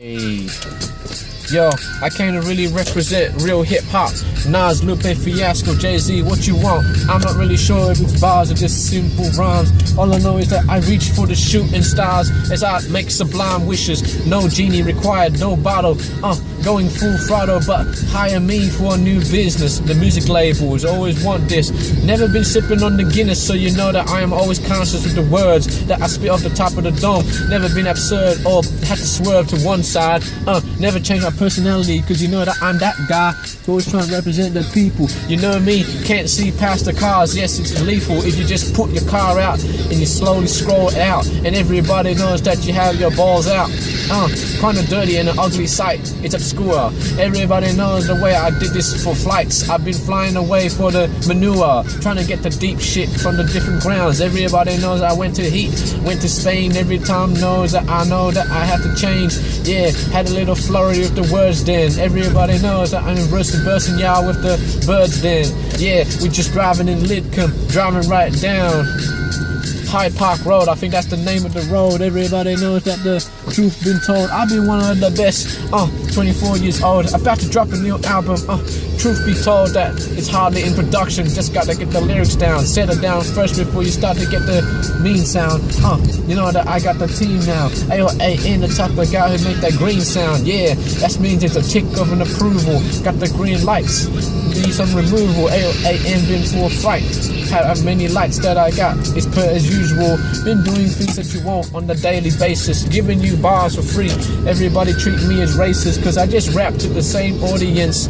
Hey. Yo, I came to really represent real hip-hop. Nas, Lupe, Fiasco, Jay-Z, what you want? I'm not really sure if it's bars or just simple rhymes. All I know is that I reach for the shooting stars as I make sublime wishes. No genie required, no bottle. Going full throttle, but hire me for a new business. The music labels always want this. Never been sipping on the Guinness, so you know that I am always conscious with the words that I spit off the top of the dome. Never been absurd or had to swerve to one side. Never changed my personality, cause you know that I'm that guy. Always trying to represent the people. You know me, can't see past the cars. Yes, it's lethal if you just put your car out and you slowly scroll it out, and everybody knows that you have your balls out. Kinda dirty and an ugly sight. It's obscure. Everybody knows the way I did this for flights. I've been flying away for the manure, trying to get the deep shit from the different grounds. Everybody knows I went to heat, went to Spain. Every time knows that I know that I had to change. Yeah, had a little flurry with the words then. Everybody knows that I'm bursting y'all with the birds then. Yeah, we just driving in Lidcombe, driving right down Hyde Park Road. I think that's the name of the road. Everybody knows that the truth been told. I've been one of the best. 24 years old, about to drop a new album. Truth be told that it's hardly in production. Just gotta get the lyrics down, settle down first before you start to get the mean sound. You know that I got the team now. AOAN, the type of guy who make that green sound. Yeah, that means it's a tick of an approval. Got the green lights, need some removal. AOAN been full fright. How many lights that I got? It's per as usual. Been doing things that you want on a daily basis, giving you bars for free. Everybody treat me as racist, cause I just rap to the same audience.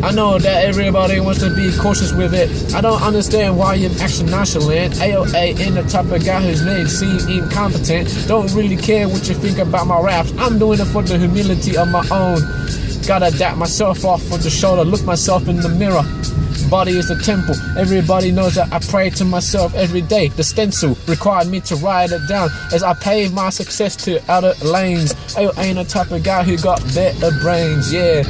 I know that everybody wants to be cautious with it. I don't understand why you're acting nonchalant. AOAN, the type of guy whose name seem incompetent. Don't really care what you think about my raps. I'm doing it for the humility of my own. Gotta adapt myself off of the shoulder, look myself in the mirror. Body is the temple. Everybody knows that I pray to myself every day. The stencil required me to write it down as I pave my success to outer lanes. Ain't a type of guy who got better brains. Yeah,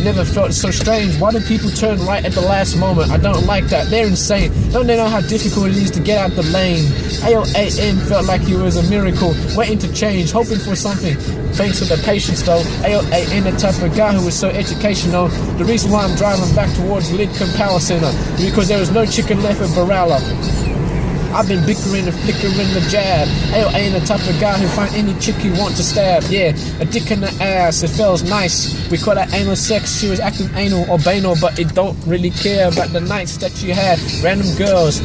never felt so strange. Why do people turn right at the last moment? I don't like that. They're insane. Don't they know how difficult it is to get out the lane? AOAN felt like he was a miracle, waiting to change, hoping for something. Thanks for the patience though. AOAN, the type of guy who was so educational. The reason why I'm driving back towards Lidcombe Power Centre is because there was no chicken left at Berala. I've been bickering and flickering the jab. AOAN, the type of guy who find any chick he want to stab. Yeah, a dick in the ass, it feels nice. We call that anal sex. She was acting anal or banal, but it don't really care about the nights that you had. Random girls,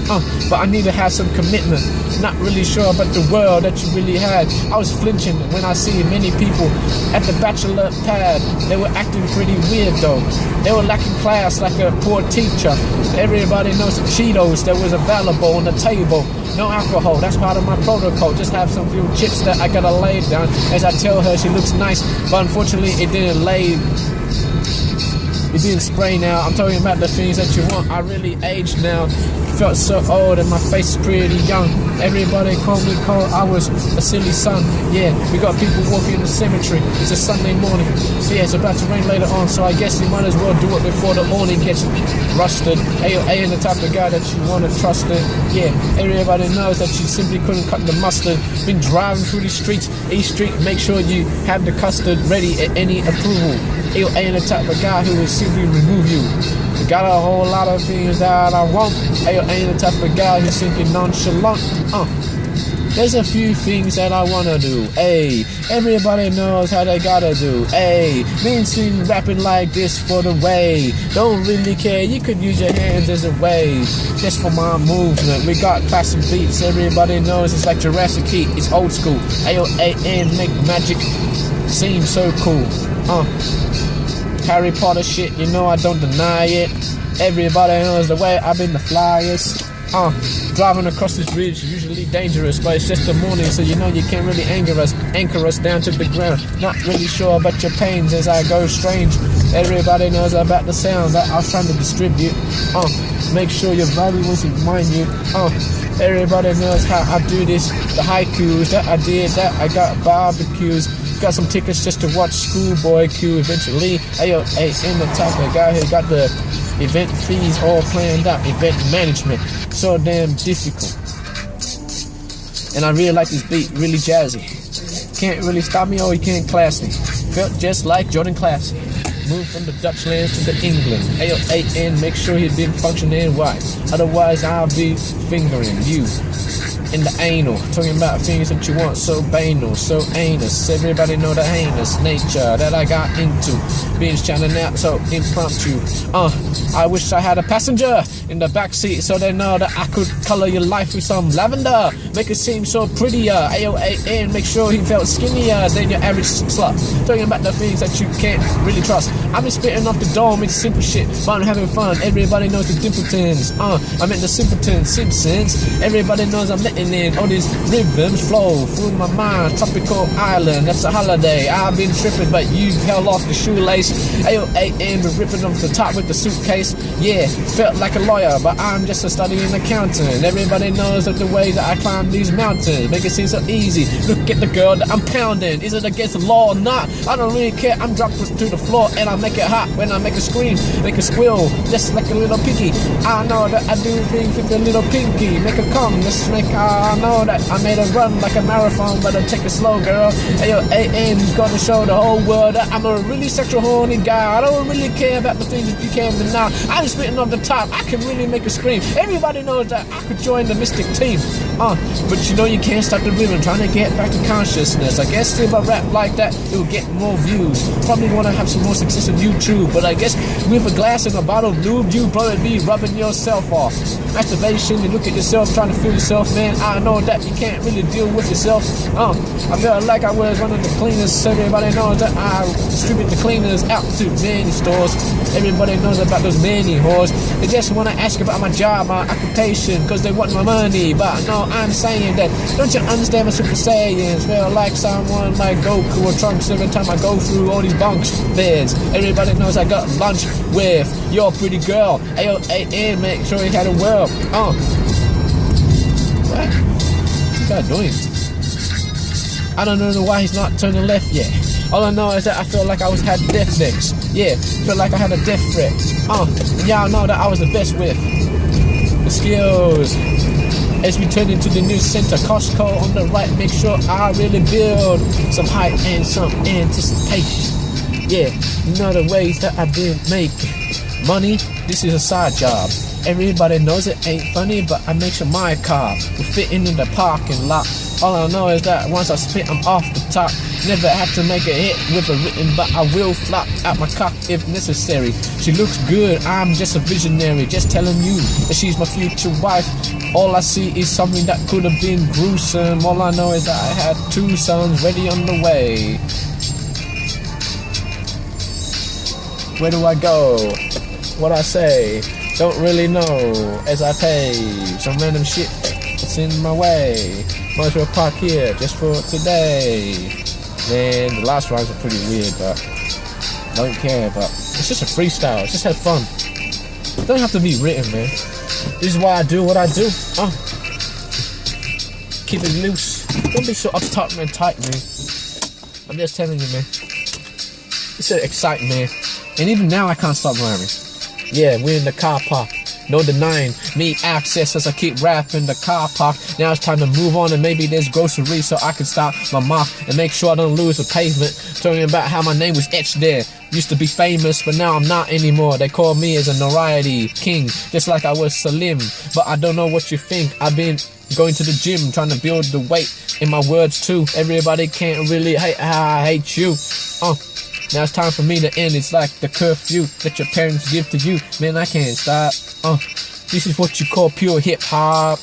but I need to have some commitment. Not really sure about the world that you really had. I was flinching when I see many people at the bachelor pad. They were acting pretty weird though. They were lacking class like a poor teacher. Everybody knows the Cheetos that was available on the table. No alcohol, that's part of my protocol. Just have some few chips that I gotta lay down as I tell her she looks nice, but unfortunately it didn't lay. It didn't spray now. I'm talking about the things that you want. I really aged now. Felt so old and my face is pretty young. Everybody called me cold. I was a silly son. Yeah, we got people walking in the cemetery. It's a Sunday morning. So yeah, it's about to rain later on, so I guess you might as well do it before the awning gets rusted. AOA, the type of guy that you want to trust it. Yeah, everybody knows that you simply couldn't cut the mustard. Been driving through the streets, East Street, make sure you have the custard ready at any approval. AOA, the type of guy who will simply remove you. Got a whole lot of things that I want. AOA, the type of guy who's simply nonchalant. There's a few things that I wanna do. Ayy, everybody knows how they gotta do. Ayy, mainstream rapping like this for the way. Don't really care, you could use your hands as a way. Just for my movement, we got classic beats. Everybody knows it's like Jurassic Heat. It's old school. AOAN make magic seem so cool. Harry Potter shit, you know I don't deny it. Everybody knows the way I've been the flyest. Driving across this bridge is usually dangerous, but it's just the morning, so you know you can't really anchor us down to the ground. Not really sure about your pains as I go strange. Everybody knows about the sound that I was trying to distribute. Make sure your body wasn't mind you. Everybody knows how I do this. The haikus that I did, that I got barbecues. Got some tickets just to watch Schoolboy Q eventually. AOAN, the type of guy who got the event fees all planned out. Event management, so damn difficult. And I really like this beat, really jazzy. can't really stop me or you can't class me. Felt just like Jordan Class. Moved from the Dutch lands to the England. AOAN, make sure he didn't functioning right. Otherwise, I'll be fingering you in the anal. Talking about things that you want so banal, so anus. Everybody know the heinous nature that I got into. Being chanting out so impromptu. I wish I had a passenger in the backseat so they know that I could color your life with some lavender. Make it seem so prettier. AOAN, make sure he felt skinnier than your average slut. Talking about the things that you can't really trust. I've been spitting off the dome, it's simple shit, but I'm having fun. Everybody knows the Dimpletons. I meant the simpletons, Simpsons. Everybody knows I'm letting in all these rhythms flow through my mind. Tropical island, that's a holiday. I've been tripping, but you held off the shoelace. AOAN, been ripping off the top with the suitcase. Yeah, felt like a lawyer, but I'm just a studying accountant. Everybody knows that the ways that I climb these mountains make it seem so easy. Look at the girl that I'm pounding. Is it against the law or not? I don't really care. I'm dropped to the floor and I make it hot when I make a scream, make a squeal, just like a little piggy. I know that I do things with a little pinky. Make a come, just make. I know that I made a run like a marathon, but I take it slow, girl. AOAN, gonna show the whole world that I'm a really sexual horny guy. I don't really care about the things that you can't deny. I'm spitting off the top. I can really make a scream. Everybody knows that I could join the Mystic team. But you know you can't stop the rhythm. Trying to get back to consciousness. I guess if I rap like that, it will get more views. Probably want to have some more success on YouTube. But I guess with a glass and a bottle of lube, you probably be rubbing yourself off. Masturbation, you look at yourself, trying to feel yourself, man. I know that you can't really deal with yourself. I felt like I was one of the cleaners. Everybody knows that I distribute the cleaners out to many stores. Everybody knows about those many whores. They just want to ask about my job, my occupation, because they want my money. But no, I'm saying that, don't you understand my super saiyans? Feel like someone like Goku or Trunks every time I go through all these bunks beds. Everybody knows I got lunch with your pretty girl. AOAN, make sure you had a world. What? What's that doing? I don't know why he's not turning left yet. All I know is that I feel like I had death necks. Yeah, feel like I had a death threat. And y'all know that I was the best with the skills. As we turn into the new center, Costco on the right, make sure I really build some hype and some anticipation. Yeah, you know the ways that I've been making money. This is a side job. Everybody knows it ain't funny, but I make sure my car will fit in the parking lot. All I know is that once I spit, I'm off the top. Never have to make a hit with a written, but I will flop out my cock if necessary. She looks good, I'm just a visionary, just telling you that she's my future wife. All I see is something that could have been gruesome. All I know is that I had 2 sons ready on the way. Where do I go? What I say? Don't really know as I pay some random shit that's in my way. Might as well park here just for today. Man, the last rhymes are pretty weird, but don't care. But it's just a freestyle. It's just have fun. It don't have to be written, man. This is why I do what I do. Keep it loose. Don't be so uptight and tight, man. I'm just telling you, man. It's exciting, man. And even now, I can't stop rhyming. Yeah, we're in the car park. No denying me access as I keep rapping the car park. Now it's time to move on and maybe there's groceries so I can stop my mark and make sure I don't lose the pavement. Talking about how my name was etched there. Used to be famous, but now I'm not anymore. They call me as a notoriety king, just like I was Salim. But I don't know what you think. I've been going to the gym, trying to build the weight in my words too. Everybody can't really hate how I hate you. Now it's time for me to end. It's like the curfew that your parents give to you. Man, I can't stop. This is what you call pure hip hop.